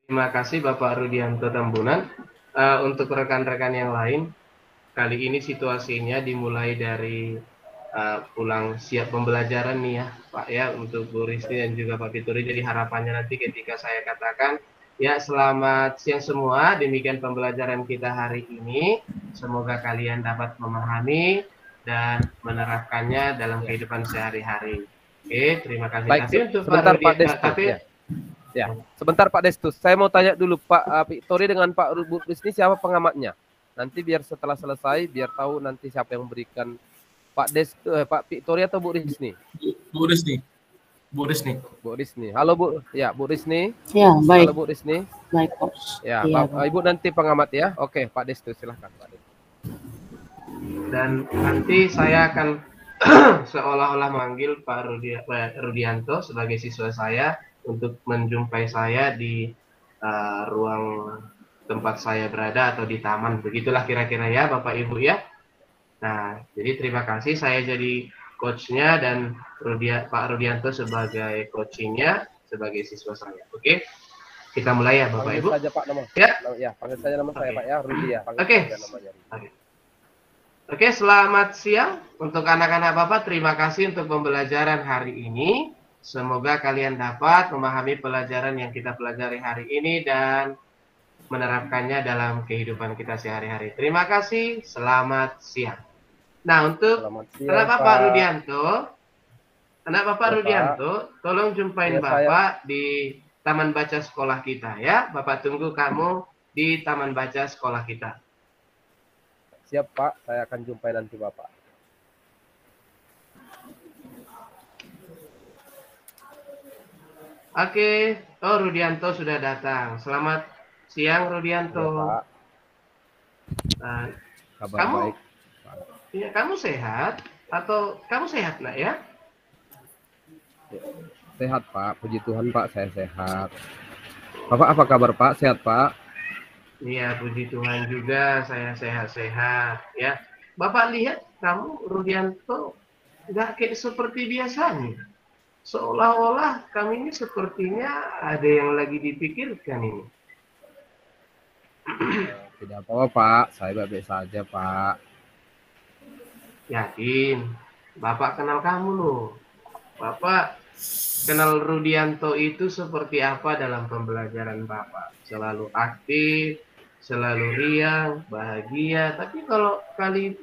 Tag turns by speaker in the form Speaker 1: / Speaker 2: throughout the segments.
Speaker 1: Terima kasih Bapak Rudianto Tambunan. Untuk rekan-rekan yang lain, kali ini situasinya dimulai dari pulang siap pembelajaran nih ya Pak ya, untuk Bu Risti dan juga Pak Fituri. Jadi harapannya nanti ketika saya katakan ya selamat siang semua, demikian pembelajaran kita hari ini. Semoga kalian dapat memahami dan menerapkannya dalam kehidupan sehari-hari. Oke, terima kasih.
Speaker 2: Baik,
Speaker 1: Tapi untuk Pak
Speaker 2: sebentar Pak
Speaker 1: Rudianto,
Speaker 2: Destu. Ya. Sebentar Pak Destus, saya mau tanya dulu Pak Victory dengan Pak Bu Risni siapa pengamatnya? Nanti biar setelah selesai biar tahu nanti siapa yang memberikan Pak Pak Victory atau Bu Risni?
Speaker 3: Bu Risni. Bu Risni.
Speaker 2: Bu Risni. Halo Bu, ya Bu Risni.
Speaker 4: Ya, baik.
Speaker 2: Halo Bu Risni.
Speaker 4: Baik, Coach.
Speaker 2: Ya,
Speaker 4: Iya,
Speaker 2: Ibu nanti pengamat ya. Oke, Pak Destus silahkan Pak Destus.
Speaker 1: Dan nanti saya akan seolah-olah manggil Pak Rudianto sebagai siswa saya untuk menjumpai saya di ruang tempat saya berada atau di taman. Begitulah kira-kira ya Bapak Ibu ya. Nah, jadi terima kasih saya jadi coachnya dan Pak Rudianto sebagai coachingnya sebagai siswa saya. Oke, kita mulai ya Bapak
Speaker 2: Panggil
Speaker 1: Ibu.
Speaker 2: saja Pak nama.
Speaker 1: Ya,
Speaker 2: panggil saja nama saya Pak ya, Rudi ya.
Speaker 1: Oke. Oke, selamat siang untuk anak-anak Bapak. Terima kasih untuk pembelajaran hari ini. Semoga kalian dapat memahami pelajaran yang kita pelajari hari ini dan menerapkannya dalam kehidupan kita sehari-hari. Terima kasih, selamat siang. Nah, untuk anak Bapak Rudianto, tolong jumpain Bapak di taman baca sekolah kita ya. Bapak tunggu kamu di taman baca sekolah kita.
Speaker 2: Siap Pak, saya akan jumpai nanti Bapak.
Speaker 1: Oke, Rudianto sudah datang. Selamat siang Rudianto.
Speaker 2: Ya, Pak. Kabar
Speaker 1: kamu,
Speaker 2: baik.
Speaker 1: Ya, kamu sehat atau kamu sehat nak ya?
Speaker 2: Sehat Pak, puji Tuhan Pak, saya sehat. Bapak apa kabar Pak? Sehat Pak?
Speaker 1: Iya, puji Tuhan juga saya sehat-sehat ya. Bapak lihat kamu Rudianto nggak kayak seperti biasanya. Seolah-olah kami ini sepertinya ada yang lagi dipikirkan ini.
Speaker 2: Tidak apa-apa Pak, saya baik-baik saja Pak.
Speaker 1: Yakin, Bapak kenal kamu loh. Bapak kenal Rudianto itu seperti apa dalam pembelajaran Bapak. Selalu aktif, selalu riang, bahagia. Tapi kalau kali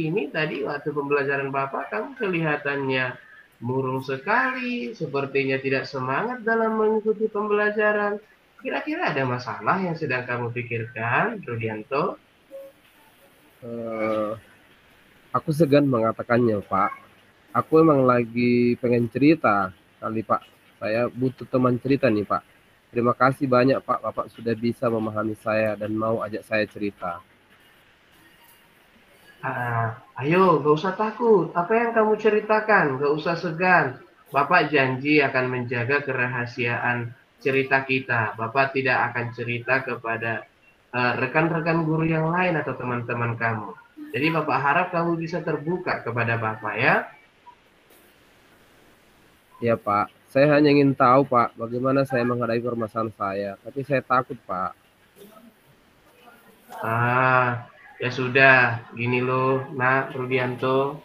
Speaker 1: ini tadi waktu pembelajaran Bapak, kamu kelihatannya murung sekali, sepertinya tidak semangat dalam mengikuti pembelajaran. Kira-kira ada masalah yang sedang kamu pikirkan, Rudianto?
Speaker 2: Aku segan mengatakannya, Pak. Aku emang lagi pengen cerita kali, Pak. Saya butuh teman cerita nih, Pak. Terima kasih banyak, Pak. Bapak sudah bisa memahami saya dan mau ajak saya cerita.
Speaker 1: Ayo, gak usah takut. Apa yang kamu ceritakan? Gak usah segan. Bapak janji akan menjaga kerahasiaan cerita kita. Bapak tidak akan cerita kepada rekan-rekan guru yang lain atau teman-teman kamu. Jadi Bapak harap kamu bisa terbuka kepada Bapak ya.
Speaker 2: Ya Pak, saya hanya ingin tahu Pak, bagaimana saya menghadapi permasalahan saya. Tapi saya takut Pak.
Speaker 1: Ya sudah, gini loh, Nak Rudianto.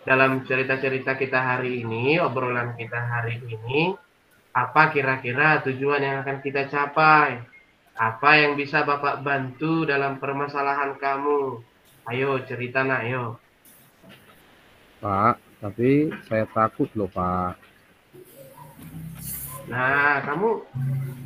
Speaker 1: Dalam cerita-cerita kita hari ini, obrolan kita hari ini, apa kira-kira tujuan yang akan kita capai? Apa yang bisa Bapak bantu dalam permasalahan kamu? Ayo cerita nak, ayo.
Speaker 2: Pak, tapi saya takut loh Pak.
Speaker 1: Nah, kamu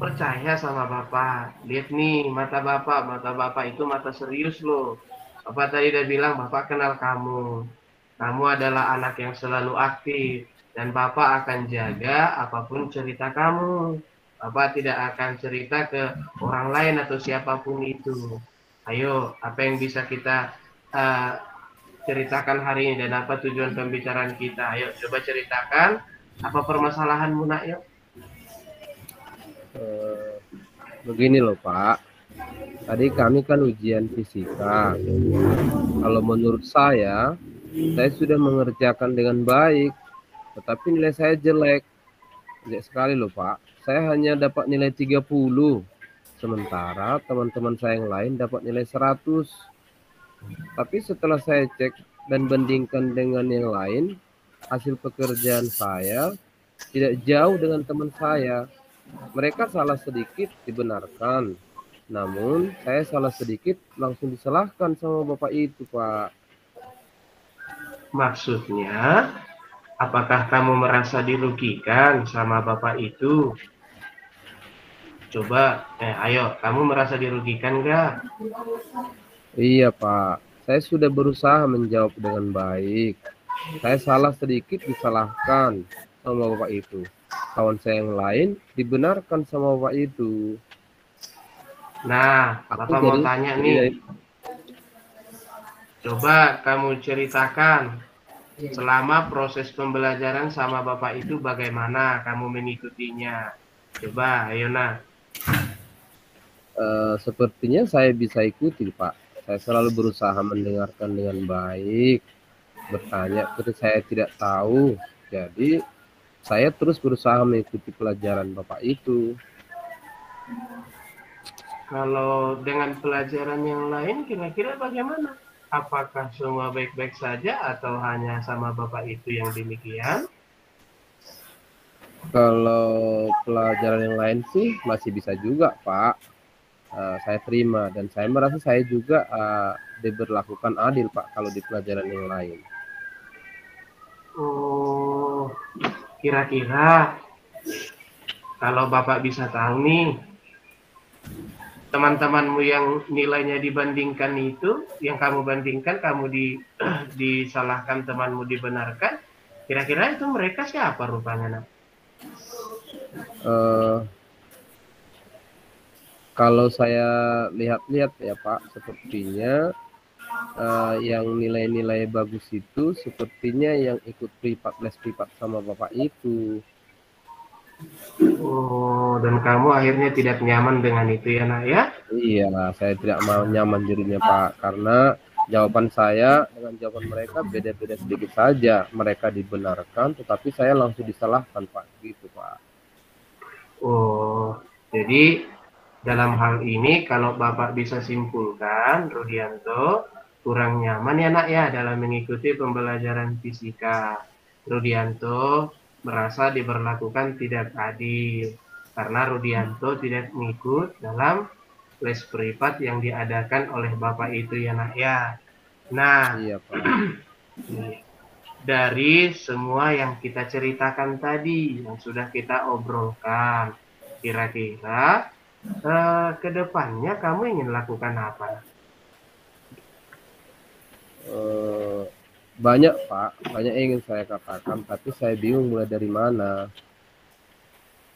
Speaker 1: percaya sama Bapak. Lihat nih, mata Bapak itu mata serius loh. Bapak tadi udah bilang Bapak kenal kamu. Kamu adalah anak yang selalu aktif. Dan Bapak akan jaga apapun cerita kamu. Bapak tidak akan cerita ke orang lain atau siapapun itu. Ayo, apa yang bisa kita ceritakan hari ini dan apa tujuan pembicaraan kita? Ayo, coba ceritakan apa permasalahanmu nak, yuk.
Speaker 2: Begini loh Pak. Tadi kami kan ujian fisika. Kalau menurut saya sudah mengerjakan dengan baik. Tetapi nilai saya jelek. Jelek sekali loh Pak. Saya hanya dapat nilai 30. Sementara teman-teman saya yang lain dapat nilai 100. Tapi setelah saya cek dan bandingkan dengan yang lain, hasil pekerjaan saya tidak jauh dengan teman saya. Mereka salah sedikit dibenarkan, namun saya salah sedikit langsung disalahkan sama bapak itu, Pak.
Speaker 1: Maksudnya, apakah kamu merasa dirugikan sama bapak itu? Coba, ayo, kamu merasa dirugikan nggak?
Speaker 2: Iya, Pak. Saya sudah berusaha menjawab dengan baik. Saya salah sedikit disalahkan sama bapak itu. Kawan saya yang lain dibenarkan sama bapak itu.
Speaker 1: Nah,
Speaker 2: Aku
Speaker 1: Bapak mau
Speaker 2: jadi
Speaker 1: tanya
Speaker 2: jadi
Speaker 1: nih.
Speaker 2: dari-
Speaker 1: Coba kamu ceritakan selama proses pembelajaran sama Bapak itu bagaimana kamu mengikutinya. Coba, ayo nah.
Speaker 2: sepertinya saya bisa ikuti, Pak. Saya selalu berusaha mendengarkan dengan baik, bertanya ketika saya tidak tahu. Jadi, saya terus berusaha mengikuti pelajaran Bapak itu.
Speaker 1: Kalau dengan pelajaran yang lain kira-kira bagaimana? Apakah semua baik-baik saja atau hanya sama Bapak itu yang demikian?
Speaker 2: Kalau pelajaran yang lain sih masih bisa juga, Pak. Saya terima dan saya merasa saya juga diberlakukan adil, Pak, kalau di pelajaran yang lain.
Speaker 1: Oh, kira-kira kalau Bapak bisa tahu nih, teman-temanmu yang nilainya dibandingkan itu, yang kamu bandingkan, disalahkan, temanmu dibenarkan, kira-kira itu mereka siapa rupanya, nak?
Speaker 2: Eh, Kalau saya lihat-lihat ya, Pak, sepertinya yang nilai-nilai bagus itu sepertinya yang ikut les privat sama Bapak itu.
Speaker 1: Oh, dan kamu akhirnya tidak nyaman dengan itu ya, nak ya?
Speaker 2: Iya, saya tidak mau nyaman jadinya, Pak, karena jawaban saya dengan jawaban mereka beda-beda sedikit saja. Mereka dibenarkan, tetapi saya langsung disalahkan, Pak. Gitu, Pak.
Speaker 1: Oh, jadi dalam hal ini kalau Bapak bisa simpulkan, Rudianto kurang nyaman ya, nak ya, dalam mengikuti pembelajaran fisika. Rudianto merasa diberlakukan tidak adil karena Rudianto tidak mengikut dalam les privat yang diadakan oleh Bapak itu ya, nak ya. Nah,
Speaker 2: Iya, Pak.
Speaker 1: dari semua yang kita ceritakan tadi, yang sudah kita obrolkan, kira-kira ke depannya kamu ingin lakukan apa?
Speaker 2: Banyak, Pak. Banyak yang ingin saya katakan, tapi saya bingung mulai dari mana.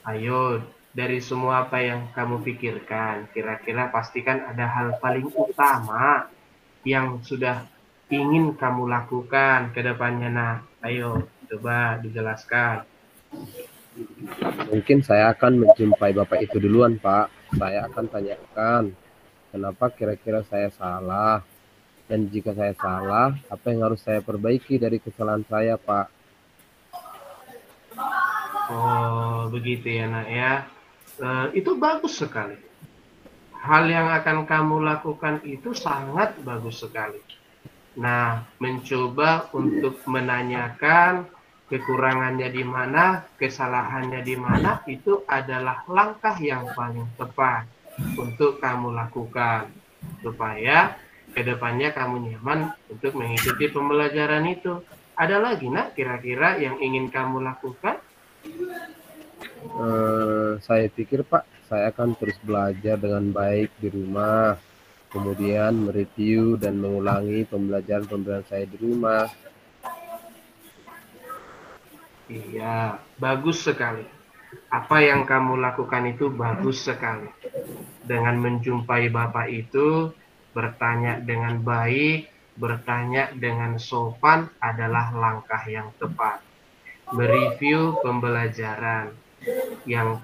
Speaker 1: Ayo, dari semua apa yang kamu pikirkan, kira-kira pastikan ada hal paling utama yang sudah ingin kamu lakukan ke depannya. Nah, ayo, coba dijelaskan.
Speaker 2: Mungkin saya akan menjumpai Bapak itu duluan, Pak. Saya akan tanyakan kenapa kira-kira saya salah. Dan jika saya salah, apa yang harus saya perbaiki dari kesalahan saya, Pak?
Speaker 1: Oh, begitu ya, nak ya. Itu bagus sekali. Hal yang akan kamu lakukan itu sangat bagus sekali. Nah, mencoba untuk menanyakan kekurangannya di mana, kesalahannya di mana, itu adalah langkah yang paling tepat untuk kamu lakukan supaya kedepannya kamu nyaman untuk mengikuti pembelajaran itu. Ada lagi, nak, kira-kira yang ingin kamu lakukan?
Speaker 2: Saya pikir, Pak, saya akan terus belajar dengan baik di rumah, kemudian mereview dan mengulangi pembelajaran saya di rumah.
Speaker 1: Iya, bagus sekali. Apa yang kamu lakukan itu bagus sekali. Dengan menjumpai Bapak itu, bertanya dengan baik, bertanya dengan sopan adalah langkah yang tepat. Mereview pembelajaran yang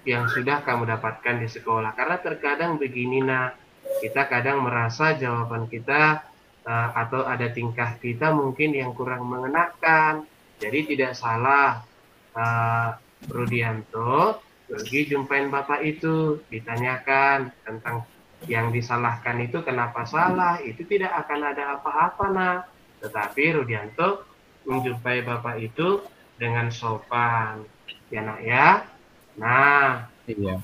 Speaker 1: yang sudah kamu dapatkan di sekolah. Karena terkadang begini, nah, kita kadang merasa jawaban kita atau ada tingkah kita mungkin yang kurang mengenakan. Jadi tidak salah, Rudianto, pergi jumpain Bapak itu, ditanyakan tentang yang disalahkan itu kenapa salah, itu tidak akan ada apa-apa, Nak. Tetapi Rudianto menjumpai Bapak itu dengan sopan, ya Nak ya. Nah,
Speaker 2: Iya.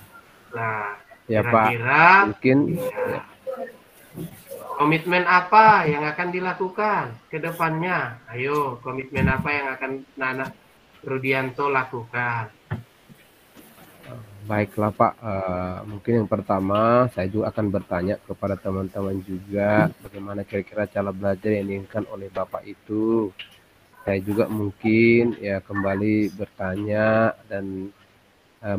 Speaker 1: nah
Speaker 2: Ya Pak,
Speaker 1: kira-kira
Speaker 2: mungkin
Speaker 1: ya, komitmen apa yang akan dilakukan ke depannya? Ayo, komitmen apa yang akan Nana Rudianto lakukan?
Speaker 2: baiklah Pak. Mungkin yang pertama saya juga akan bertanya kepada teman-teman juga bagaimana kira-kira cara belajar yang diinginkan oleh Bapak itu. Saya juga mungkin ya kembali bertanya dan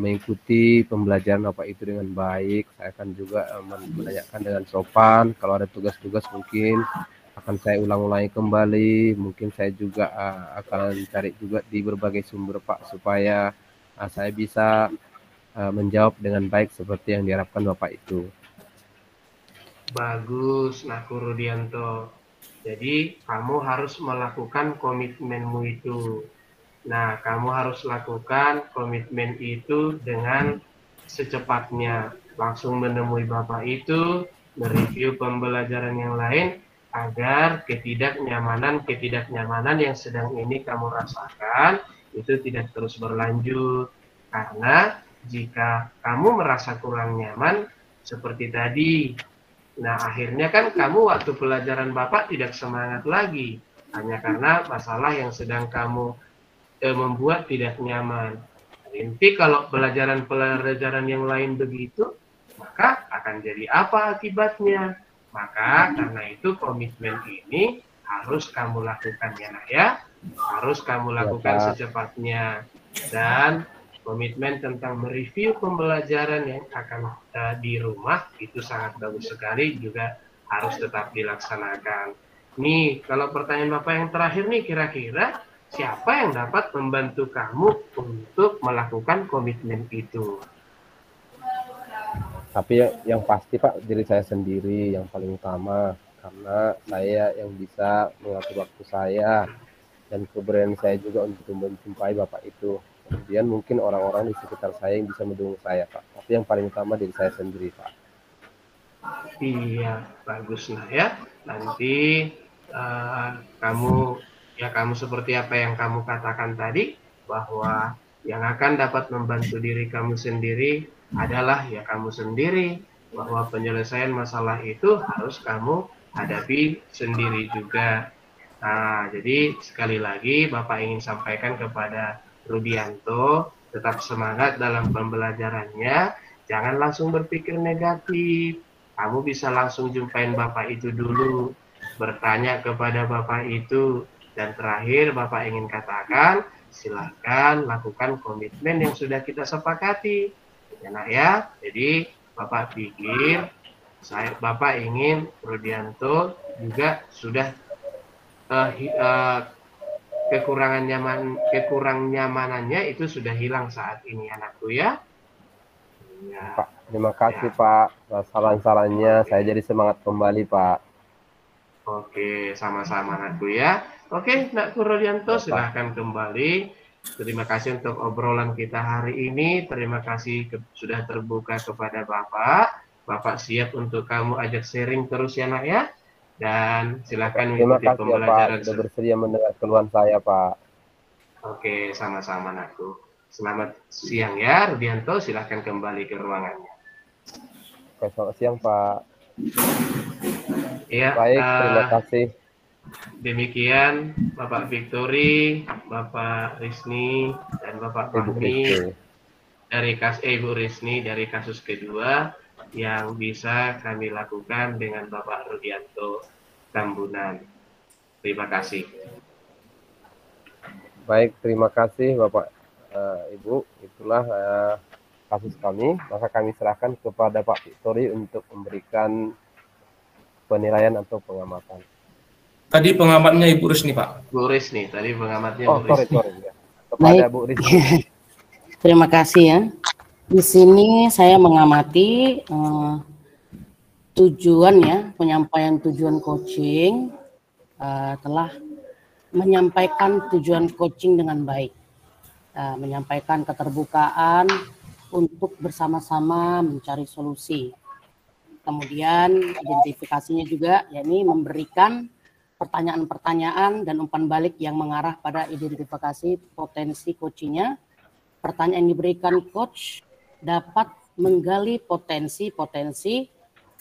Speaker 2: mengikuti pembelajaran Bapak itu dengan baik. Saya akan juga menanyakan dengan sopan. Kalau ada tugas-tugas mungkin akan saya ulang-ulangi kembali. Mungkin saya juga akan cari juga di berbagai sumber Pak supaya saya bisa menjawab dengan baik seperti yang diharapkan Bapak itu.
Speaker 1: Bagus, Naku Rudianto. Jadi, kamu harus melakukan komitmenmu itu. Nah, kamu harus lakukan komitmen itu dengan secepatnya. Langsung menemui Bapak itu, mereview pembelajaran yang lain, agar ketidaknyamanan yang sedang ini kamu rasakan, itu tidak terus berlanjut. Karena jika kamu merasa kurang nyaman, seperti tadi, nah akhirnya kan kamu waktu pelajaran Bapak tidak semangat lagi, hanya karena masalah yang sedang kamu membuat tidak nyaman. Nanti kalau pelajaran-pelajaran yang lain begitu, maka akan jadi apa akibatnya? Maka karena itu komitmen ini harus kamu lakukan ya Nak ya. Harus kamu lakukan secepatnya. Dan komitmen tentang mereview pembelajaran yang akan di rumah itu sangat bagus sekali, juga harus tetap dilaksanakan. Nih, kalau pertanyaan Bapak yang terakhir nih, kira-kira siapa yang dapat membantu kamu untuk melakukan komitmen itu?
Speaker 2: Tapi yang pasti Pak, diri saya sendiri yang paling utama. Karena saya yang bisa mengatur waktu saya dan keberanian saya juga untuk menjumpai Bapak itu. Kemudian mungkin orang-orang di sekitar saya yang bisa mendukung saya Pak. Tapi yang paling utama diri saya sendiri Pak.
Speaker 1: Iya, bagus lah ya. Nanti kamu seperti apa yang kamu katakan tadi, bahwa yang akan dapat membantu diri kamu sendiri adalah ya kamu sendiri, bahwa penyelesaian masalah itu harus kamu hadapi sendiri juga. Nah, jadi sekali lagi Bapak ingin sampaikan kepada Rudianto, tetap semangat dalam pembelajarannya, jangan langsung berpikir negatif. Kamu bisa langsung jumpain Bapak itu dulu, bertanya kepada Bapak itu, dan terakhir Bapak ingin katakan, silahkan lakukan komitmen yang sudah kita sepakati. Ya, Nak ya. Jadi Bapak pikir, Bapak ingin Rudianto juga sudah kekurang nyamanannya itu sudah hilang saat ini, anakku ya.
Speaker 2: Ya. Pak, terima kasih ya Pak saran-sarannya. Saya jadi semangat kembali Pak.
Speaker 1: Oke, sama-sama anakku ya. Oke, Nakku Rudianto, silahkan kembali. Terima kasih untuk obrolan kita hari ini. Terima kasih sudah terbuka kepada Bapak. Bapak siap untuk kamu ajak sharing terus ya Nak ya. Dan silakan mengikuti pembelajaran.
Speaker 2: Ya, Pak, sudah bersedia mendengar keluhan saya Pak.
Speaker 1: Oke, sama-sama Nakku. Selamat siang ya Rudianto, silahkan kembali ke ruangannya.
Speaker 2: Oke, selamat siang Pak.
Speaker 1: Ya,
Speaker 2: baik, terima kasih.
Speaker 1: Demikian Bapak Victory, Bapak Risni, dan Bapak Fahmi dari Ibu Risni dari kasus kedua yang bisa kami lakukan dengan Bapak Rudianto Tambunan. Terima kasih.
Speaker 2: Baik, terima kasih Bapak Ibu. Itulah kasus kami. Maka kami serahkan kepada Pak Victory untuk memberikan penilaian atau pengamatan.
Speaker 3: Tadi pengamatnya Ibu Risni, Pak.
Speaker 1: Bu Risni, tadi pengamatnya Bu Risni.
Speaker 2: Sorry. Kepada Bu Risni.
Speaker 4: Terima kasih ya. Di sini saya mengamati tujuan ya, penyampaian tujuan coaching, telah menyampaikan tujuan coaching dengan baik, menyampaikan keterbukaan untuk bersama-sama mencari solusi. Kemudian identifikasinya juga, yakni memberikan pertanyaan-pertanyaan dan umpan balik yang mengarah pada identifikasi potensi coachingnya. Pertanyaan yang diberikan coach dapat menggali potensi-potensi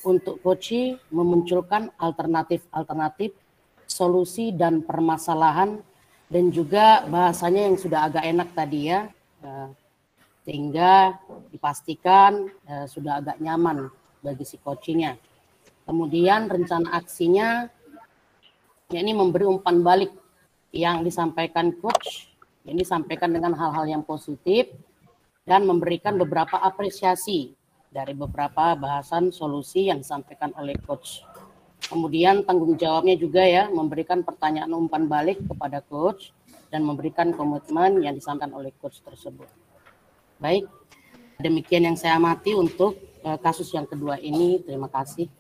Speaker 4: untuk coach memunculkan alternatif-alternatif solusi dan permasalahan, dan juga bahasanya yang sudah agak enak tadi ya, sehingga dipastikan sudah agak nyaman bagi si coachingnya. Kemudian rencana aksinya yakni memberi umpan balik yang disampaikan coach, yang disampaikan dengan hal-hal yang positif dan memberikan beberapa apresiasi dari beberapa bahasan solusi yang disampaikan oleh coach. Kemudian tanggung jawabnya juga ya, memberikan pertanyaan umpan balik kepada coach dan memberikan komitmen yang disampaikan oleh coach tersebut. Baik, demikian yang saya amati untuk kasus yang kedua ini. Terima kasih.